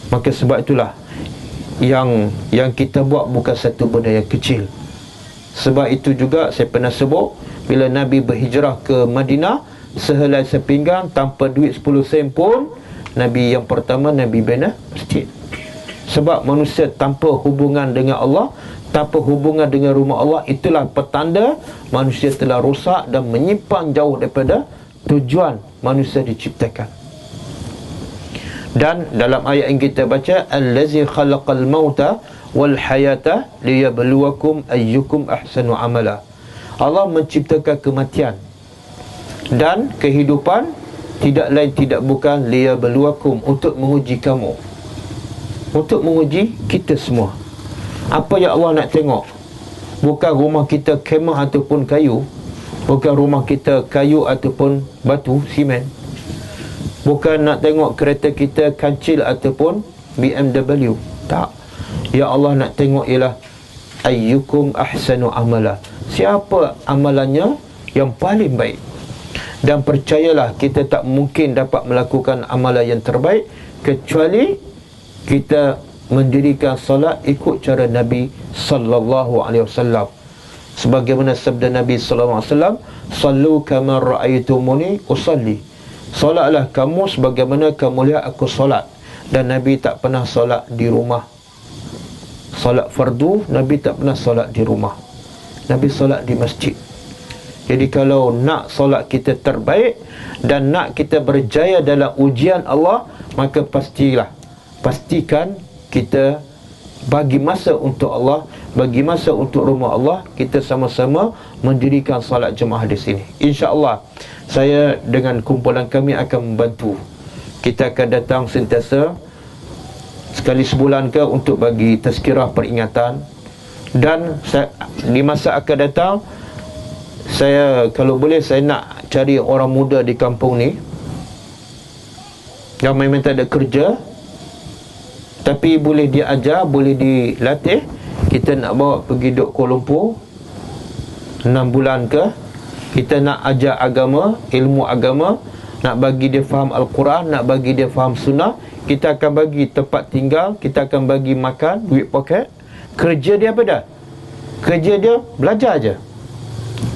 Maka sebab itulah yang kita buat bukan satu benda yang kecil. Sebab itu juga saya pernah sebut, bila Nabi berhijrah ke Madinah, sehelai sepinggang tanpa duit 10 sen pun, Nabi yang pertama, Nabi bina masjid. Sebab manusia tanpa hubungan dengan Allah, tanpa hubungan dengan rumah Allah, itulah petanda manusia telah rosak dan menyimpang jauh daripada tujuan manusia diciptakan. Dan dalam ayat yang kita baca, allazi khalaqal mauta wal hayata liyabluwakum ayyukum ahsanu amala. Allah menciptakan kematian dan kehidupan, tidak lain tidak bukan liyabluwakum, untuk menguji kamu, untuk menguji kita semua. Apa yang Allah nak tengok? Bukan rumah kita kemah ataupun kayu, bukan rumah kita kayu ataupun batu, simen, bukan nak tengok kereta kita kancil ataupun BMW. Tak. Ya Allah nak tengok ialah ayyukum ahsanu amala, siapa amalannya yang paling baik. Dan percayalah, kita tak mungkin dapat melakukan amalan yang terbaik kecuali kita mendirikan solat ikut cara Nabi sallallahu alaihi wasallam. Sebagaimana sabda Nabi sallallahu alaihi wasallam, sallu kama ra'aitumuni usalli. Solatlah kamu sebagaimana kamu lihat aku solat. Dan Nabi tak pernah solat di rumah. Solat fardu Nabi tak pernah solat di rumah. Nabi solat di masjid. Jadi kalau nak solat kita terbaik dan nak kita berjaya dalam ujian Allah, maka pastikan kita bagi masa untuk Allah, bagi masa untuk rumah Allah. Kita sama-sama mendirikan solat jemaah di sini. InsyaAllah saya dengan kumpulan kami akan membantu. Kita akan datang sentiasa sekali sebulan ke untuk bagi tazkirah peringatan. Dan di masa akan datang, saya kalau boleh saya nak cari orang muda di kampung ni yang memang tak ada kerja, tapi boleh diajar, boleh dilatih. Kita nak bawa pergi duduk Kuala Lumpur 6 bulan ke. Kita nak ajar agama, ilmu agama, nak bagi dia faham Al-Quran, nak bagi dia faham sunnah. Kita akan bagi tempat tinggal, kita akan bagi makan, duit poket. Kerja dia apa dah? Kerja dia belajar aja,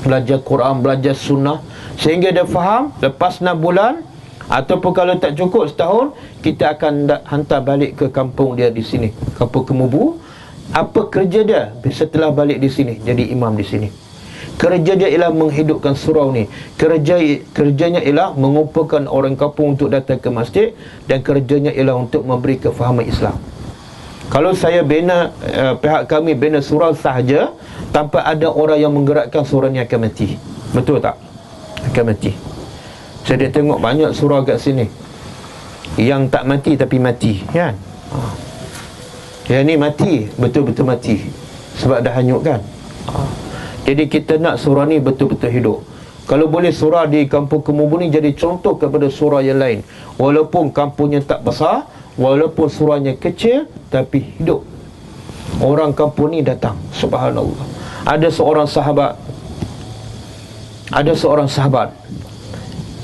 belajar Quran, belajar sunnah, sehingga dia faham. Lepas 6 bulan, ataupun kalau tak cukup setahun, kita akan hantar balik ke kampung dia di sini, kampung Kemubu. Apa kerja dia setelah balik di sini? Jadi imam di sini. Kerja dia ialah menghidupkan surau ni. Kerjanya ialah mengumpulkan orang kampung untuk datang ke masjid, dan kerjanya ialah untuk memberi kefahaman Islam. Kalau saya bina, pihak kami bina surau sahaja, tanpa ada orang yang menggerakkan, surau ni akan mati. Betul tak? Akan mati. Saya dah tengok banyak surau kat sini yang tak mati tapi mati, kan? Yang ni mati, betul-betul mati, sebab dah hanyut, kan? Jadi kita nak surau ni betul-betul hidup. Kalau boleh surau di kampung Kemubu ni jadi contoh kepada surau yang lain. Walaupun kampungnya tak besar, walaupun suraunya kecil, tapi hidup. Orang kampung ni datang. Subhanallah. Ada seorang sahabat,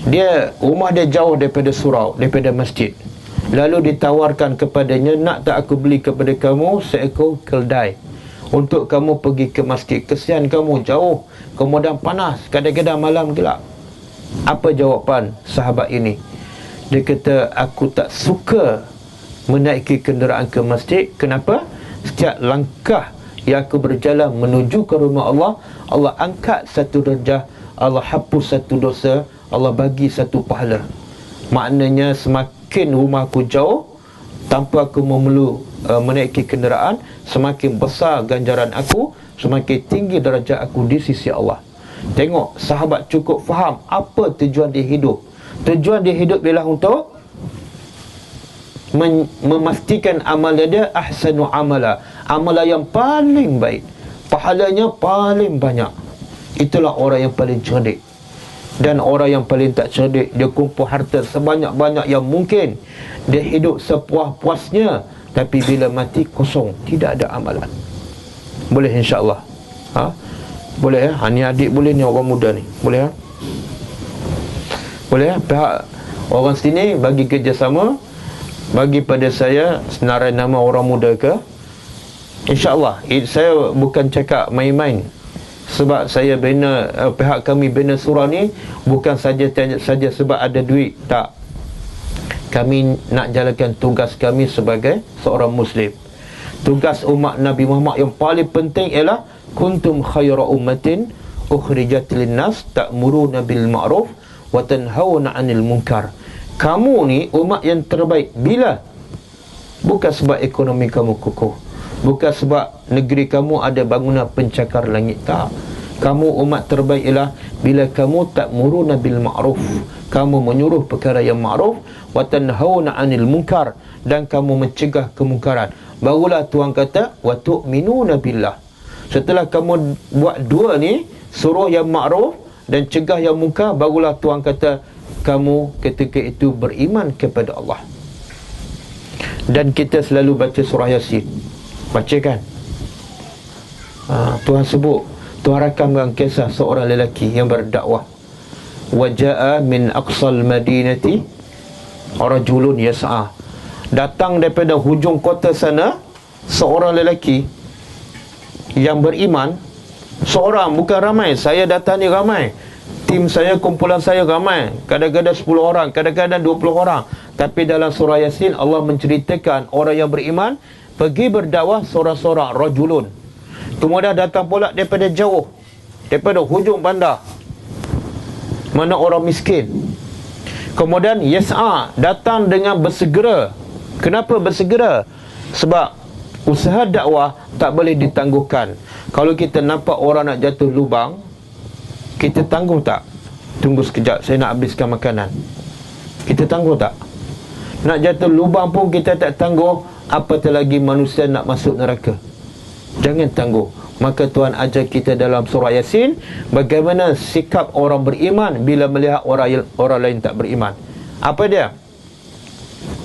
dia, rumah dia jauh daripada surau, daripada masjid. Lalu ditawarkan kepadanya, nak tak aku beli kepada kamu seekor keldai untuk kamu pergi ke masjid. Kesian kamu jauh, kemudian panas, kadang-kadang malam gelap. Apa jawapan sahabat ini? Dia kata, aku tak suka menaiki kenderaan ke masjid. Kenapa? Setiap langkah yang aku berjalan menuju ke rumah Allah, Allah angkat satu darjah, Allah hapus satu dosa, Allah bagi satu pahala. Maknanya semakin rumah aku jauh, tanpa aku memerlu menaiki kenderaan, semakin besar ganjaran aku, semakin tinggi darjah aku di sisi Allah. Tengok, sahabat cukup faham apa tujuan dia hidup. Tujuan dia hidup ialah untuk memastikan amal dia ahsanu amala, amalan yang paling baik, pahalanya paling banyak. Itulah orang yang paling cerdik. Dan orang yang paling tak cerdik, dia kumpul harta sebanyak-banyak yang mungkin, dia hidup sepuas-puasnya, tapi bila mati kosong, tidak ada amalan. Boleh insya-Allah? Boleh ya? Ni adik boleh ni, orang muda ni. Boleh ya? Boleh ya? Pihak orang sini bagi kerjasama, bagi pada saya senarai nama orang muda ke, insya-Allah. Saya bukan cakap main-main. Sebab saya bina, pihak kami bina surah ni bukan saja sebab ada duit. Tak. Kami nak jalankan tugas kami sebagai seorang Muslim. Tugas umat Nabi Muhammad yang paling penting ialah kuntum khaira ummatin ukhrijat linnas ta'muruna bil ma'ruf wa tanhauna 'anil munkar. Kamu ni umat yang terbaik. Bila? Bukan sebab ekonomi kamu kukuh, bukan sebab negeri kamu ada bangunan pencakar langit. Tak. Kamu umat terbaik ialah bila kamu ta'muruna bil ma'ruf, kamu menyuruh perkara yang ma'ruf, wa tanhauna 'anil munkar, dan kamu mencegah kemungkaran. Barulah Tuhan kata wa tu'minuna billah. Setelah kamu buat dua ni, suruh yang ma'ruf dan cegah yang munkar, barulah Tuhan kata kamu ketika itu beriman kepada Allah. Dan kita selalu baca surah Yasin. Baca kan? Tuhan sebut, Tuhan rakamkan kisah seorang lelaki yang berdakwah. Waja'a min aqsal madinati rajulun yas'a. Datang daripada hujung kota sana seorang lelaki yang beriman. Seorang, bukan ramai. Saya datang ni ramai, tim saya, kumpulan saya ramai, kadang-kadang 10 orang, kadang-kadang 20 orang. Tapi dalam surah Yasin Allah menceritakan orang yang beriman pergi berdakwah seorang-seorang, rajulun. Kemudian datang pula daripada jauh, daripada hujung bandar, mana orang miskin. Kemudian yas'a, datang dengan bersegera. Kenapa bersegera? Sebab usaha dakwah tak boleh ditangguhkan. Kalau kita nampak orang nak jatuh lubang, kita tangguh tak? Tunggu sekejap, saya nak habiskan makanan. Kita tangguh tak? Nak jatuh lubang pun kita tak tangguh, apatah lagi manusia nak masuk neraka. Jangan tangguh. Maka Tuhan ajar kita dalam surah Yasin bagaimana sikap orang beriman bila melihat orang lain tak beriman. Apa dia?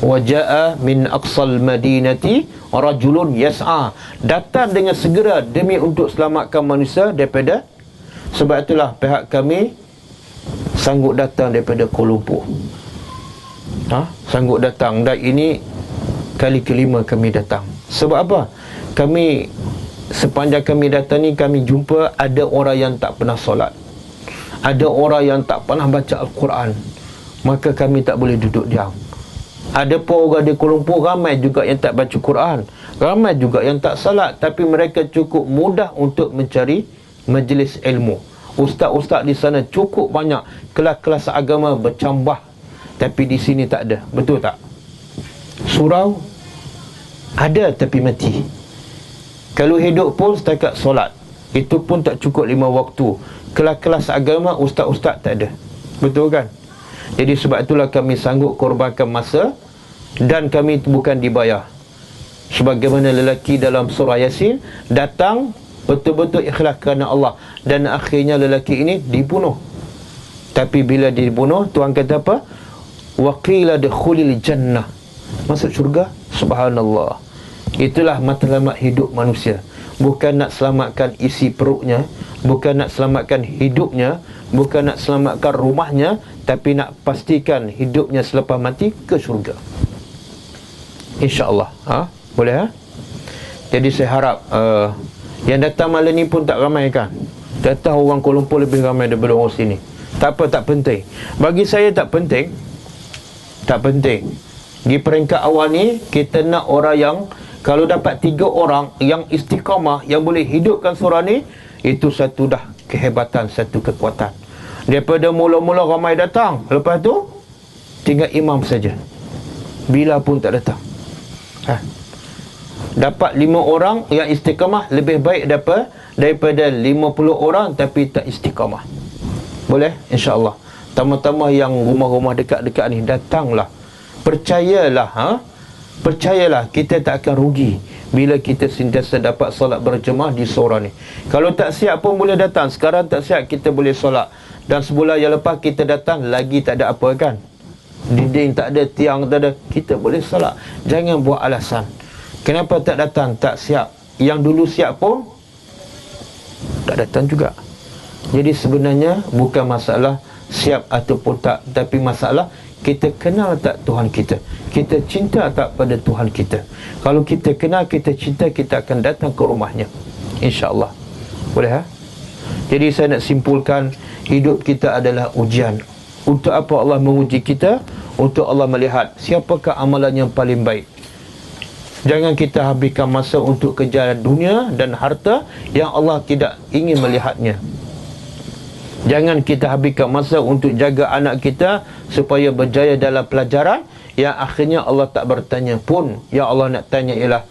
Waja'a min aqsal madinati rajulun yas'a. Datang dengan segera demi untuk selamatkan manusia daripada. Sebab itulah pihak kami sanggup datang daripada Kuala Lumpur. Sanggup datang. Dan ini kali kelima kami datang. Sebab apa? Kami, sepanjang kami datang ni, kami jumpa ada orang yang tak pernah solat, ada orang yang tak pernah baca Al-Quran. Maka kami tak boleh duduk diam. Ada pun orang di Kuala Lumpur ramai juga yang tak baca Quran, ramai juga yang tak salat, tapi mereka cukup mudah untuk mencari majlis ilmu. Ustaz-ustaz di sana cukup banyak, kelas-kelas agama bercambah. Tapi di sini tak ada. Betul tak? Surau ada tapi mati. Kalau hidup pun setakat solat, itu pun tak cukup 5 waktu. Kelas-kelas agama ustaz-ustaz tak ada. Betul kan? Jadi sebab itulah kami sanggup korbankan masa, dan kami bukan dibayar. Sebagaimana lelaki dalam surah Yasin datang betul-betul ikhlas kerana Allah, dan akhirnya lelaki ini dibunuh. Tapi bila dibunuh, Tuhan kata apa? Wa qila dukhulil jannah, masuk syurga. Subhanallah. Itulah matlamat hidup manusia. Bukan nak selamatkan isi perutnya, bukan nak selamatkan hidupnya, bukan nak selamatkan rumahnya, tapi nak pastikan hidupnya selepas mati ke syurga. InsyaAllah. Boleh? Jadi saya harap Yang datang malam ni pun tak ramai kan? Datang orang Kuala Lumpur lebih ramai daripada orang sini. Tak apa, tak penting. Bagi saya tak penting. Tak penting. Di peringkat awal ni, kita nak orang yang, kalau dapat 3 orang yang istiqamah, yang boleh hidupkan surah ni, itu satu dah kehebatan, satu kekuatan. Daripada mula-mula ramai datang, lepas tu tinggal imam saja, bila pun tak datang. Dapat 5 orang yang istiqamah lebih baik daripada 50 orang tapi tak istiqamah. Boleh? InsyaAllah. Tama-tama yang rumah-rumah dekat-dekat ni, datanglah. Percayalah, percayalah, kita tak akan rugi bila kita sentiasa dapat solat berjemaah di surah ni. Kalau tak siap pun boleh datang. Sekarang tak siap, kita boleh solat. Dan sebulan yang lepas kita datang, lagi tak ada apa kan? Dinding tak ada, tiang tak ada, kita boleh solat. Jangan buat alasan. Kenapa tak datang? Tak siap. Yang dulu siap pun tak datang juga. Jadi sebenarnya bukan masalah siap ataupun tak, tapi masalah kita kenal tak Tuhan kita, kita cinta tak pada Tuhan kita. Kalau kita kenal, kita cinta, kita akan datang ke rumahnya, InsyaAllah. Boleh Jadi saya nak simpulkan, hidup kita adalah ujian. Untuk apa Allah menguji kita? Untuk Allah melihat siapakah amalan yang paling baik. Jangan kita habiskan masa untuk kejar dunia dan harta yang Allah tidak ingin melihatnya. Jangan kita habiskan masa untuk jaga anak kita supaya berjaya dalam pelajaran, yang akhirnya Allah tak bertanya pun. Yang Allah nak tanya ialah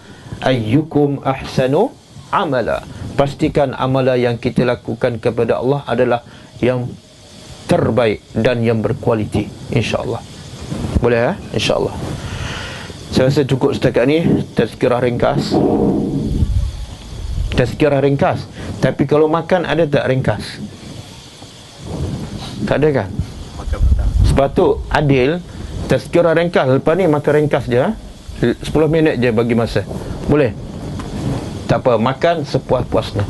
ayyukum ahsanu amala. Pastikan amalan yang kita lakukan kepada Allah adalah yang terbaik dan yang berkualiti, InsyaAllah. Boleh InsyaAllah. Saya rasa cukup setakat ni. Tazkirah ringkas. Tazkirah ringkas. Tapi kalau makan ada tak ringkas? Tak ada kan? Sebab tu adil, tazkirah ringkas. Lepas ni makan ringkas je 10 minit je bagi masa. Boleh? Tak apa, makan sepuas-puasnya.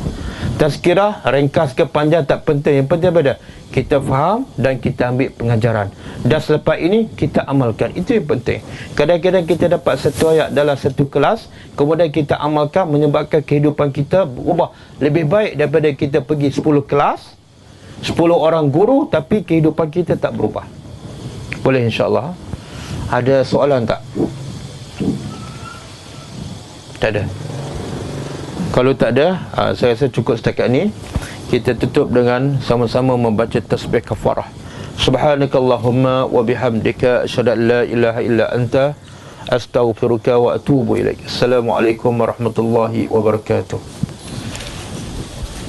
Tazkirah ringkas ke panjang tak penting. Yang penting apa? Kita faham dan kita ambil pengajaran. Dan selepas ini kita amalkan. Itu yang penting. Kadang-kadang kita dapat satu ayat dalam satu kelas, kemudian kita amalkan, menyebabkan kehidupan kita berubah lebih baik daripada kita pergi 10 kelas, 10 orang guru, tapi kehidupan kita tak berubah. Boleh insyaAllah. Ada soalan tak? Tak ada. Kalau tak ada, saya rasa cukup setakat ni. Kita tutup dengan sama-sama membaca tasbih kafarah. Subhanakallahumma wa bihamdika asyhadu an la ilaha illa anta astaghfiruka wa atubu ilaik. Assalamualaikum warahmatullahi wabarakatuh.